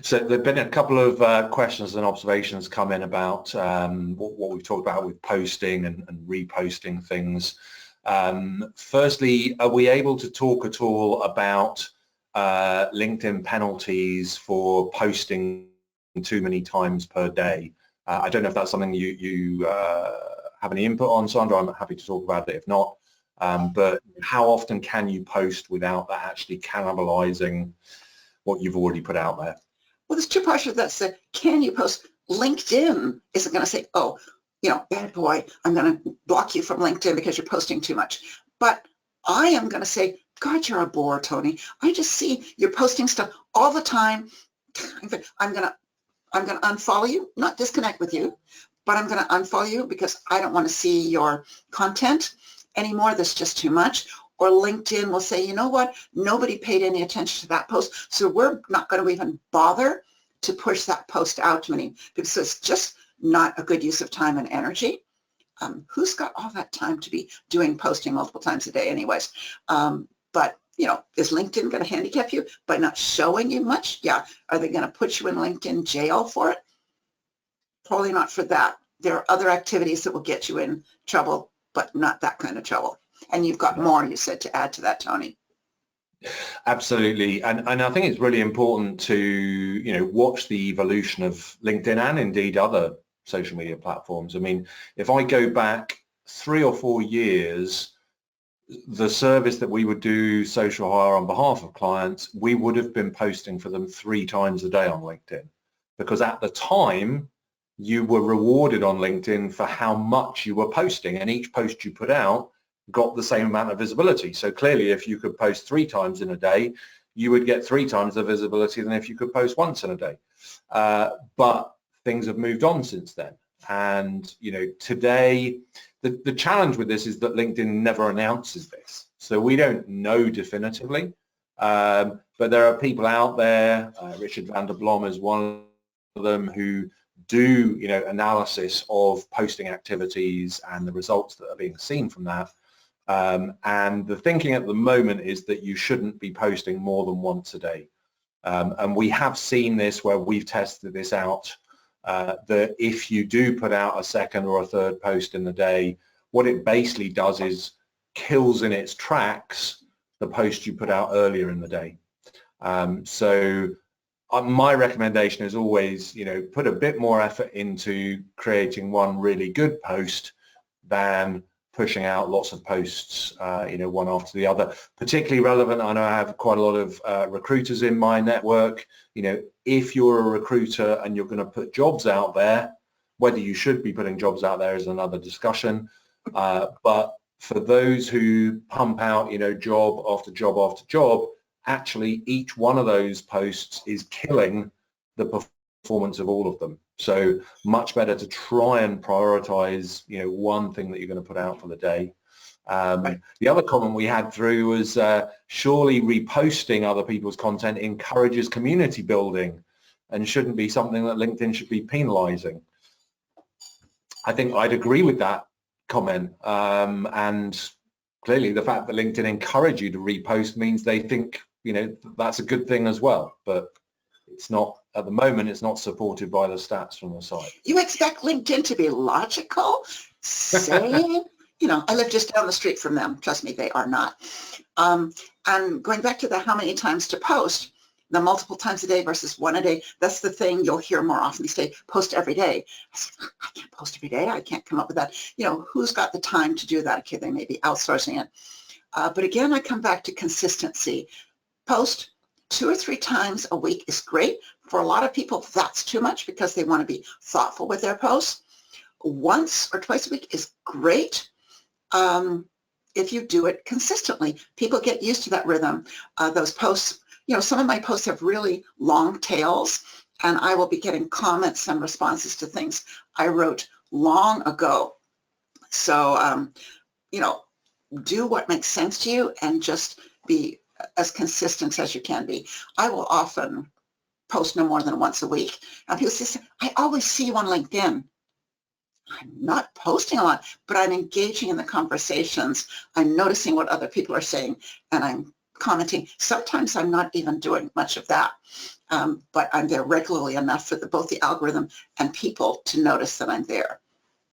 So there've been a couple of questions and observations come in about what we've talked about with posting and reposting things. Firstly, are we able to talk at all about LinkedIn penalties for posting too many times per day? I don't know if that's something you have any input on, Sandra. I'm happy to talk about it if not. But how often can you post without that actually cannibalizing what you've already put out there? Well, there's two parts of that. So can you post? LinkedIn isn't going to say, oh, bad boy, I'm going to block you from LinkedIn because you're posting too much. But I am going to say, God, you're a bore, Tony. I just see you're posting stuff all the time. I'm going to unfollow you, not disconnect with you, but I'm going to unfollow you because I don't want to see your content anymore. That's just too much. Or LinkedIn will say, you know what, nobody paid any attention to that post, so we're not going to even bother to push that post out to many because it's just not a good use of time and energy. Who's got all that time to be doing posting multiple times a day anyways? But, is LinkedIn going to handicap you by not showing you much? Yeah. Are they going to put you in LinkedIn jail for it? Probably not for that. There are other activities that will get you in trouble, but not that kind of trouble. And you've got more, you said, to add to that, Tony. Absolutely. And I think it's really important to, watch the evolution of LinkedIn and indeed other social media platforms. I mean, if I go back 3 or 4 years, the service that we would do social hire on behalf of clients, we would have been posting for them 3 times a day on LinkedIn, because at the time you were rewarded on LinkedIn for how much you were posting, and each post you put out got the same amount of visibility. So clearly, if you could post 3 times in a day, you would get 3 times the visibility than if you could post once in a day. But things have moved on since then. And, today, the challenge with this is that LinkedIn never announces this. So we don't know definitively. But there are people out there, Richard van der Blom is one of them, who do, analysis of posting activities and the results that are being seen from that. And the thinking at the moment is that you shouldn't be posting more than once a day. And we have seen this where we've tested this out, that if you do put out a second or a third post in the day, what it basically does is kills in its tracks the post you put out earlier in the day. So my recommendation is always, put a bit more effort into creating one really good post than pushing out lots of posts, one after the other. Particularly relevant, I know I have quite a lot of recruiters in my network. If you're a recruiter and you're going to put jobs out there, whether you should be putting jobs out there is another discussion. But for those who pump out, job after job after job, actually each one of those posts is killing the performance of all of them. So much better to try and prioritize, one thing that you're going to put out for the day. The other comment we had through was surely reposting other people's content encourages community building and shouldn't be something that LinkedIn should be penalizing. I think I'd agree with that comment. And clearly the fact that LinkedIn encourage you to repost means they think, that's a good thing as well. But it's not, at the moment, it's not supported by the stats from the site. You expect LinkedIn to be logical, saying, I live just down the street from them. Trust me, they are not. And going back to the how many times to post, the multiple times a day versus one a day, that's the thing you'll hear more often. They say, post every day. I say, I can't post every day. I can't come up with that. Who's got the time to do that? Okay, they may be outsourcing it. But again, I come back to consistency. Post 2 or 3 times a week is great. For a lot of people, that's too much because they want to be thoughtful with their posts. Once or twice a week is great if you do it consistently. People get used to that rhythm. Those posts, some of my posts have really long tails, and I will be getting comments and responses to things I wrote long ago. So, do what makes sense to you and just be as consistent as you can be. I will often post no more than once a week. And people say, I always see you on LinkedIn. I'm not posting a lot, but I'm engaging in the conversations. I'm noticing what other people are saying, and I'm commenting. Sometimes I'm not even doing much of that. but I'm there regularly enough for both the algorithm and people to notice that I'm there.